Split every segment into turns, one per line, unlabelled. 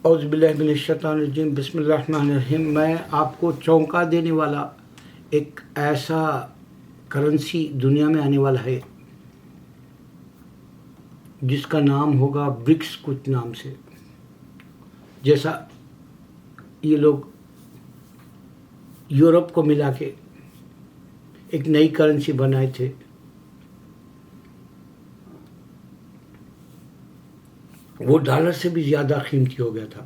اعوذ باللہ من الشیطان الرجیم، بسم اللہ الرحمن الرحیم۔ میں آپ کو چونکا دینے والا ایک ایسا کرنسی دنیا میں آنے والا ہے جس کا نام ہوگا برکس کچھ نام سے۔ جیسا یہ لوگ یورپ کو ملا کے ایک نئی کرنسی بنائے تھے، وہ ڈالر سے بھی زیادہ قیمتی ہو گیا تھا۔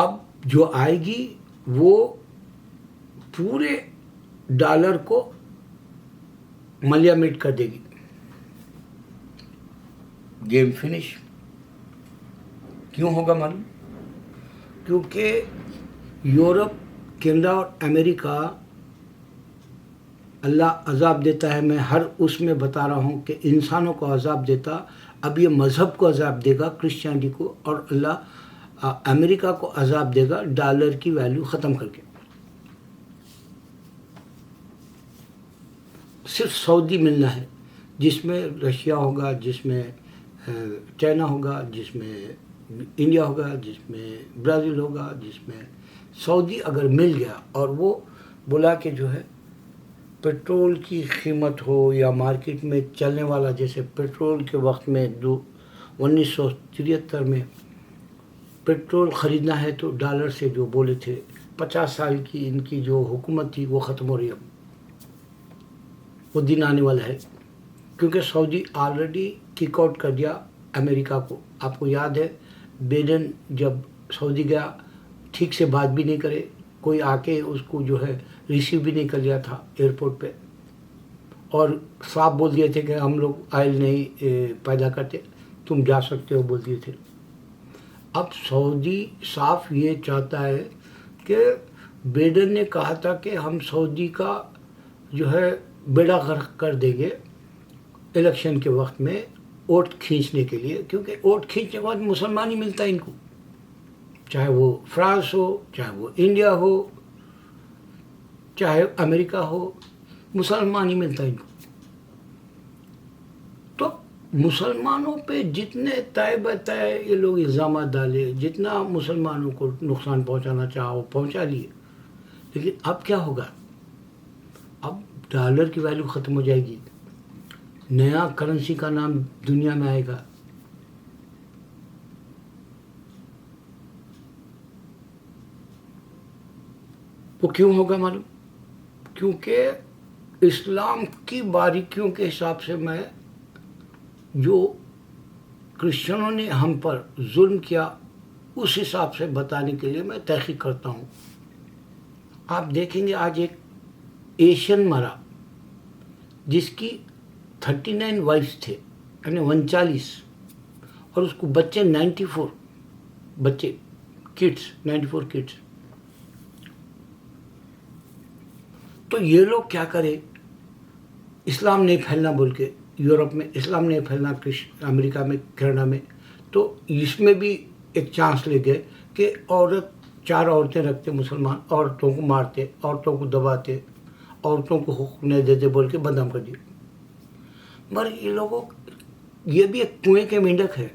اب جو آئے گی وہ پورے ڈالر کو ملیا میٹ کر دے گی۔ Game finish. کیوں ہوگا معلوم؟ کیونکہ یورپ، کینیڈا اور امریکہ اللہ عذاب دیتا ہے۔ میں ہر اس میں بتا رہا ہوں کہ انسانوں کو عذاب دیتا، اب یہ مذہب کو عذاب دے گا، کرسچینٹی کو، اور اللہ امریکہ کو عذاب دے گا ڈالر کی ویلیو ختم کر کے۔ صرف سعودی ملنا ہے، جس میں رشیا ہوگا، جس میں چائنا ہوگا، جس میں انڈیا ہوگا، جس میں برازیل ہوگا، جس میں سعودی اگر مل گیا اور وہ بولا کہ جو ہے پیٹرول کی قیمت ہو یا مارکیٹ میں چلنے والا، جیسے پیٹرول کے وقت میں 1973 میں پیٹرول خریدنا ہے تو ڈالر سے جو بولے تھے، 50 سال کی ان کی جو حکومت تھی وہ ختم ہو رہی ہے۔ وہ دن آنے والا ہے، کیونکہ سعودی آلریڈی کک آؤٹ کر دیا امریکہ کو۔ آپ کو یاد ہے بائیڈن جب سعودی گیا ٹھیک سے بات بھی نہیں کرے، کوئی آ کے اس کو جو ہے ریسیو بھی نہیں کر لیا تھا ایئرپورٹ پہ، اور صاف بول دیے تھے کہ ہم لوگ آئل نہیں پیدا کرتے، تم جا سکتے ہو بول دیے تھے۔ اب سعودی صاف یہ چاہتا ہے کہ بائیڈن نے کہا تھا کہ ہم سعودی کا جو ہے بیڑا غرق کر دیں گے الیکشن کے وقت میں ووٹ کھینچنے کے لیے، کیونکہ ووٹ کھینچنے کے بعد مسلمان ہی ملتا ہے ان کو، چاہے وہ فرانس ہو، چاہے وہ انڈیا ہو، چاہے امریکہ ہو، مسلمان ہی ملتا ہے ان کو۔ تو مسلمانوں پہ جتنے طے بتائے یہ لوگ الزامات ڈالے، جتنا مسلمانوں کو نقصان پہنچانا چاہا وہ پہنچا لیے، لیکن اب کیا ہوگا؟ اب ڈالر کی ویلیو ختم ہو جائے گی، نیا کرنسی کا نام دنیا میں آئے گا۔ وہ کیوں ہوگا معلوم؟ کیونکہ اسلام کی باریکیوں کے حساب سے میں جو کرسچنوں نے ہم پر ظلم کیا اس حساب سے بتانے کے لیے میں تحقیق کرتا ہوں۔ آپ دیکھیں گے آج ایک ایشین مرا جس کی 39 وائفز تھے، یعنی 39، اور اس کو بچے 94 بچے، کڈس 94 کڈس۔ تو یہ لوگ کیا کرے؟ اسلام نہیں پھیلنا بول کے یورپ میں، اسلام نہیں پھیلنا امریکہ میں، کینیڈا میں، تو اس میں بھی ایک چانس لے گئے کہ چار عورتیں رکھتے مسلمان، عورتوں کو مارتے، عورتوں کو دباتے، عورتوں کو حقوق نہیں دیتے بول کے بدنام کر دیا۔ مگر یہ لوگوں، یہ بھی ایک کنویں کے مینڈک ہے۔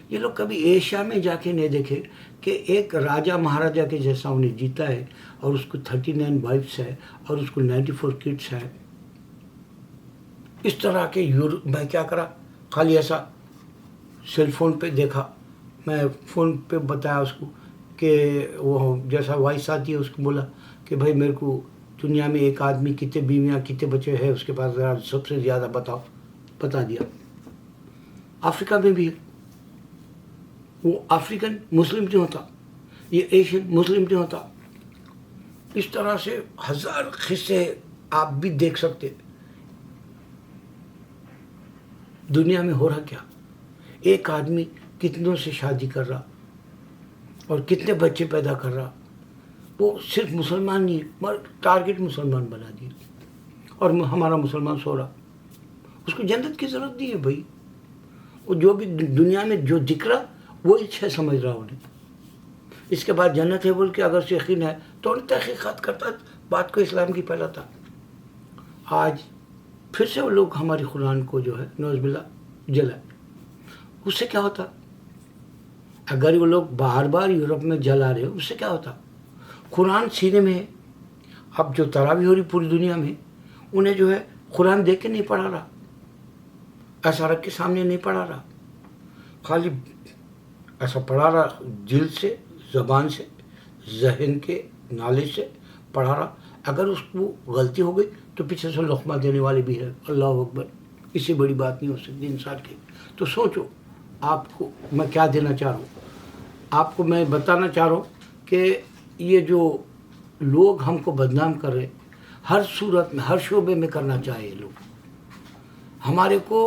یہ لوگ کبھی ایشیا میں جا کے نہیں دیکھے کہ ایک راجہ مہاراجہ کے جیسا انہیں جیتا ہے، اور اس کو 39 وائفس ہے، اور اس کو 94 کڈس ہے۔ اس طرح کے میں کیا کرا، خالی ایسا سیل فون پہ دیکھا، میں فون پہ بتایا اس کو کہ وہ جیسا وائس آتی ہے اس کو بولا کہ بھائی میرے کو دنیا میں ایک آدمی کتنے بیویاں کتنے بچے ہیں اس کے پاس، ذرا سب سے زیادہ بتاؤ، بتا دیا۔ افریقہ میں بھی ہے، وہ افریقن مسلم نہیں ہوتا، یہ ایشین مسلم نہیں ہوتا۔ اس طرح سے ہزار قصے آپ بھی دیکھ سکتے۔ دنیا میں ہو رہا کیا؟ ایک آدمی کتنوں سے شادی کر رہا اور کتنے بچے پیدا کر رہا، وہ صرف مسلمان نہیں، مگر ٹارگٹ مسلمان بنا دیا، اور ہمارا مسلمان سو رہا۔ اس کو جنت کی ضرورت نہیں ہے بھائی، وہ جو بھی دنیا میں جو دکھ رہا وہی اچھا سمجھ رہا انہیں۔ اس کے بعد جنت ہے بول کے اگر سے یقین ہے تو ان تحقیقات کرتا، بات کو اسلام کی پھیلاتا۔ آج پھر سے وہ لوگ ہماری قرآن کو جو ہے نعوذ باللہ جلائے. اس سے کیا ہوتا؟ اگر وہ لوگ بار بار یورپ میں جلا رہے ہو اس سے کیا ہوتا؟ قرآن سینے میں ہے. اب جو تراویح ہو رہی پوری دنیا میں انہیں جو ہے قرآن دیکھ کے نہیں پڑھا رہا, ایسا رکھ کے سامنے نہیں پڑھا رہا, خالی ایسا پڑھا رہا دل سے, زبان سے, ذہن کے نالج سے پڑھا رہا. اگر اس کو غلطی ہو گئی تو پیچھے سے لقمہ دینے والے بھی ہے. اللہ اکبر, اس سے بڑی بات نہیں ہو سکتی انسان کی. تو سوچو آپ کو میں کیا دینا چاہ رہا ہوں. آپ کو میں بتانا چاہ رہا ہوں کہ یہ جو لوگ ہم کو بدنام کر رہے, ہر صورت میں, ہر شعبے میں کرنا چاہیے لوگ, ہمارے کو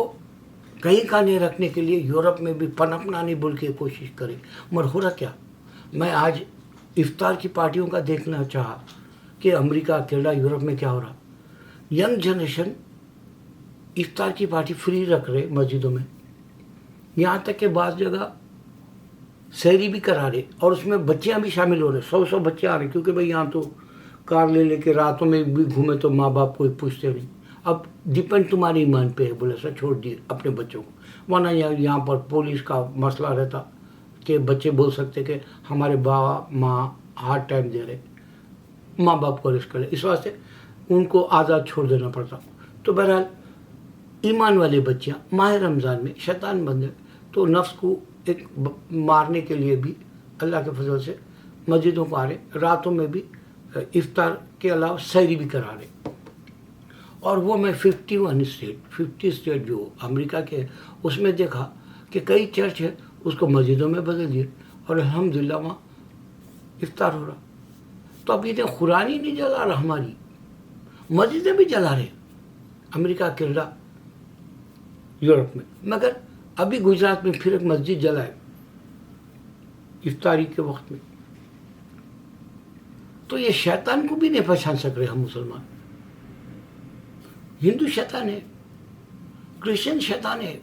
کہیں کا نہیں رکھنے کے لیے یورپ میں بھی پنپنا نہیں بول کے کوشش کرے. مگر ہو رہا کیا؟ میں آج افطار کی پارٹیوں کا دیکھنا چاہا کہ امریکہ, کینیڈا, یورپ میں کیا ہو رہا. ینگ جنریشن افطار کی پارٹی فری رکھ رہے مسجدوں میں, یہاں تک کہ بعض جگہ سحری بھی کرا رہے, اور اس میں بچیاں بھی شامل ہو رہے. 100 بچے آ رہے, کیونکہ بھائی یہاں تو کار لے کے راتوں میں بھی گھومے تو ماں باپ کوئی پوچھتے نہیں. اب ڈپینڈ تمہارے ایمان پہ ہے, بولے سر چھوڑ دیے اپنے بچوں کو. ورنہ یہاں پر پولیس کا مسئلہ رہتا کہ بچے بول سکتے کہ ہمارے باپ ماں ہارڈ ٹائم دے رہے, ماں باپ کو رسک کرے, اس واسطے ان کو آزاد چھوڑ دینا پڑتا. تو بہرحال ایمان والے بچیاں ماہ رمضان میں شیطان بن گئے, تو نفس کو ایک مارنے کے لیے بھی اللہ کے فضل سے مسجدوں کو آ رہے, راتوں میں بھی افطار کے علاوہ سحری بھی کرا رہے. اور وہ میں 50 اسٹیٹ جو امریکہ کے اس میں دیکھا کہ کئی چرچ ہے اس کو مسجدوں میں بدل دیے, اور الحمدللہ وہاں افطار ہو رہا. تو اب یہ قرآن ہی نہیں جلا رہا, ہماری مسجدیں بھی جلا رہے امریکہ, کینیڈا, یورپ میں. مگر ابھی گجرات میں پھر ایک مسجد جلائے افطاری کے وقت میں. تو یہ شیطان کو بھی نہیں پہچان سک رہے ہم مسلمان. ہندو شیطان ہے, کرسچن شیطان ہے,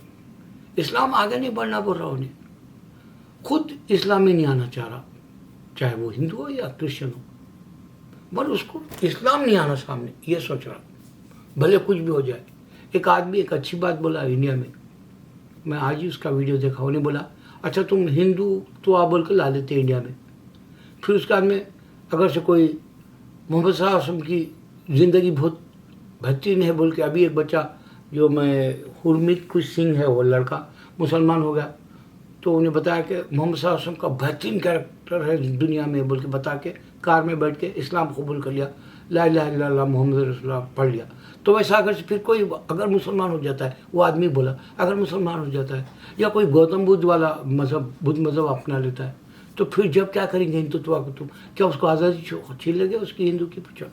اسلام آگے نہیں بڑھنا بول رہا انہیں, خود اسلام میں نہیں آنا چاہ رہا, چاہے وہ ہندو ہو یا کرسچن ہو, بس اس کو اسلام نہیں آنا سامنے, یہ سوچ رہا بھلے کچھ بھی ہو جائے. ایک آدمی ایک اچھی بات بولا انڈیا میں آج ہی اس کا ویڈیو دیکھا, انہیں بولا اچھا تم ہندو تو آپ بول کے لا لیتے انڈیا میں, پھر اس کے بعد میں اگر سے کوئی محمد صلی اللہ علیہ وسلم کی زندگی بہت بہترین ہے بول کے, ابھی ایک بچہ جو میں ہرمیت کچھ سنگھ ہے وہ لڑکا مسلمان ہو گیا, تو انہیں بتایا کہ محمد صلی اللہ علیہ وسلم کا بہترین کیریکٹر ہے دنیا میں بول کے بتا کے کار میں بیٹھ کے اسلام قبول کر لیا, لا الہ الا اللہ محمد رسول اللہ پڑھ لیا. تو ویسا اگر پھر کوئی اگر مسلمان ہو جاتا ہے, وہ آدمی بولا اگر مسلمان ہو جاتا ہے یا کوئی گوتم بدھ والا مذہب, بدھ مذہب اپنا لیتا ہے, تو پھر جب کیا کریں گے ہندوتوا کو, تم کیا اس کو آزادی چھین لے گے اس کی ہندو کی پوچھا,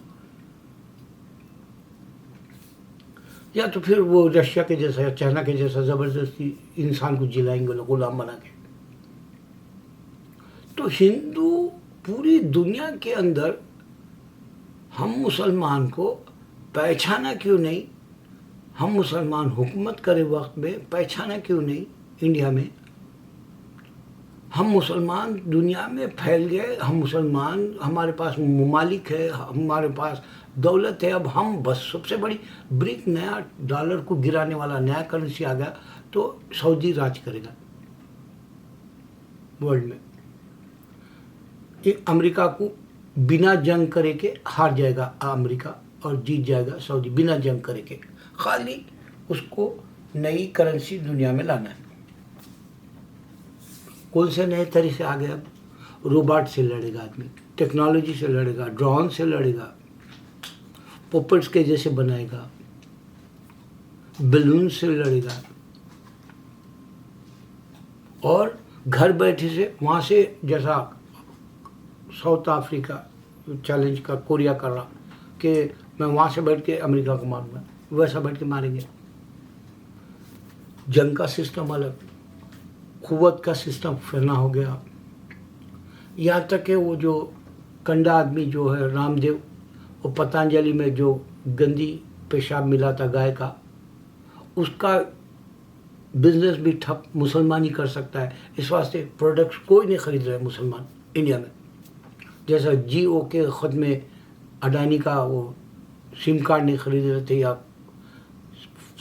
یا تو پھر وہ رشیا کے جیسا یا چائنا کے جیسا زبردستی انسان کو جلائیں گے غلام بنا کے. تو ہندو پوری دنیا کے اندر ہم مسلمان کو پہچانا کیوں نہیں, ہم مسلمان حکومت کرے وقت میں پہچانا کیوں نہیں انڈیا میں. ہم مسلمان دنیا میں پھیل گئے, ہم مسلمان, ہمارے پاس ممالک ہے, ہمارے پاس دولت ہے, اب ہم بس سب سے بڑی بریک نیا ڈالر کو گرانے والا نیا کرنسی آ گیا تو سعودی راج کرے گا ورلڈ میں. امریکہ کو بنا جنگ کرے کے ہار جائے گا امریکہ اور جیت جائے گا سعودی, بنا جنگ کرے کے, خالی اس کو نئی کرنسی دنیا میں لانا ہے. کون سے نئے طریقے آ گئے, اب روبوٹ سے لڑے گا آدمی, ٹیکنالوجی سے لڑے گا, ڈرون سے لڑے گا, پوپٹس کے جیسے بنائے گا, بیلون سے لڑے گا, اور گھر بیٹھے سے وہاں سے جیسا ساؤتھ افریقہ چیلنج کا کوریا کر رہا کہ میں وہاں سے بیٹھ کے امریکہ کو ماروں گا, ویسا بیٹھ کے ماریں گے. جنگ کا سسٹم الگ, قوت کا سسٹم پھرنا ہو گیا. یہاں تک کہ وہ جو کنڈا آدمی جو ہے رام دیو, وہ پتنجلی میں جو گندی پیشاب ملا تھا گائے کا, اس کا بزنس بھی ٹھپ مسلمان ہی کر سکتا ہے. اس واسطے پروڈکٹس کوئی نہیں خرید رہے مسلمان انڈیا میں. جیسا جیو کے خود میں اڈانی کا وہ سم کارڈ نہیں خرید رہے تھے, یا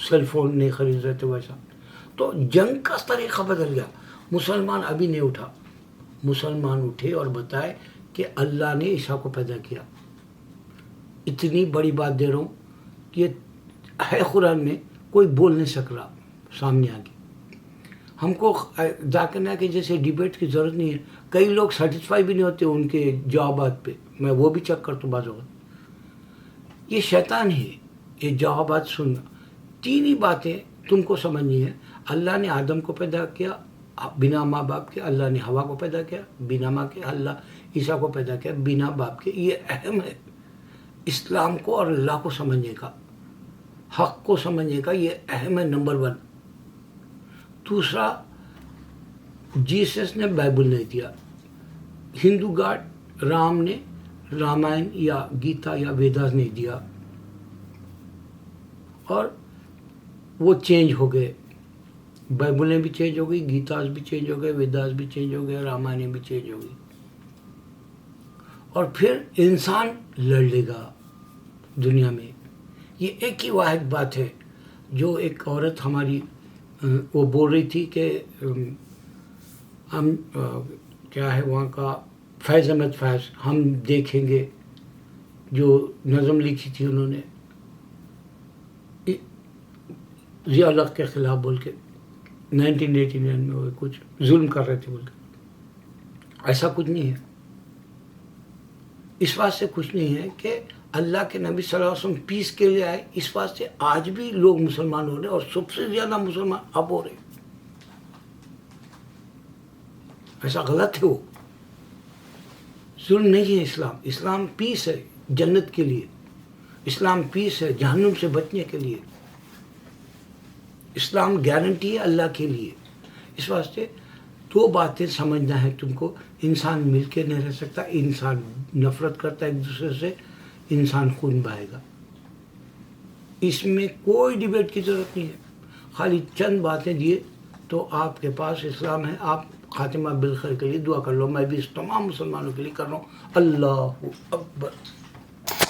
سیل فون نہیں خرید رہے تھے ویسا. تو جنگ کا طریقہ بدل گیا. مسلمان ابھی نہیں اٹھا. مسلمان اٹھے اور بتائے کہ اللہ نے عیسیٰ کو پیدا کیا. اتنی بڑی بات دے رہا ہوں کہ ہے قرآن میں, کوئی بول نہیں سک رہا سامنے آ کے. ہم کو ذاکر نائک کے جیسے ڈیبیٹ کی ضرورت نہیں ہے. کئی لوگ سیٹسفائی بھی نہیں ہوتے ان کے جوابات پہ. میں وہ بھی چیک کرتا ہوں بعض اوقات. یہ شیطان ہے یہ جوابات سننا. تین ہی باتیں تم کو سمجھنی ہے. اللہ نے آدم کو پیدا کیا بنا ماں باپ کے. اللہ نے ہوا کو پیدا کیا بنا ماں کے. اللہ عیسیٰ کو پیدا کیا بنا باپ کے. یہ اہم ہے اسلام کو اور اللہ کو سمجھنے کا, حق کو سمجھنے کا. یہ اہم ہے نمبر 1. دوسرا, جیسس نے بائبل نہیں دیا. ہندو گاڈ رام نے رامائن یا گیتا یا ویداس نہیں دیا, اور وہ چینج ہو گئے. بائبلیں بھی چینج ہو گئی, گیتاس بھی چینج ہو گئے, ویداس بھی چینج ہو گئے, رامائنیں بھی چینج ہو گئی. اور پھر انسان لڑ لے گا دنیا میں. یہ ایک ہی واحد بات ہے جو ایک عورت ہماری وہ بول رہی تھی کہ ہم کیا ہے وہاں کا فیض احمد فیض, ہم دیکھیں گے, جو نظم لکھی تھی انہوں نے ضیاء الحق کے خلاف بول کے 1989 میں وہ کچھ ظلم کر رہے تھے بول کے. ایسا کچھ نہیں ہے. اس واسطے کچھ نہیں ہے کہ اللہ کے نبی صلی اللہ علیہ وسلم پیس کے لیے آئے. اس واسطے آج بھی لوگ مسلمان ہو رہے ہیں, اور سب سے زیادہ مسلمان اب ہو رہے ہیں. ایسا غلط ہے. وہ ظلم نہیں ہے اسلام. اسلام پیس ہے جنت کے لیے. اسلام پیس ہے جہنم سے بچنے کے لیے. اسلام گارنٹی ہے اللہ کے لیے. اس واسطے 2 باتیں سمجھنا ہے تم کو. انسان مل کے نہیں رہ سکتا. انسان نفرت کرتا ہے ایک دوسرے سے. انسان خون بہائے گا. اس میں کوئی ڈیبیٹ کی ضرورت نہیں ہے. خالی چند باتیں دیے تو آپ کے پاس اسلام ہے. آپ خاتمہ بالخیر کے لیے دعا کر لو. میں بھی اس تمام مسلمانوں کے لیے کر رہا ہوں. اللہ اکبر.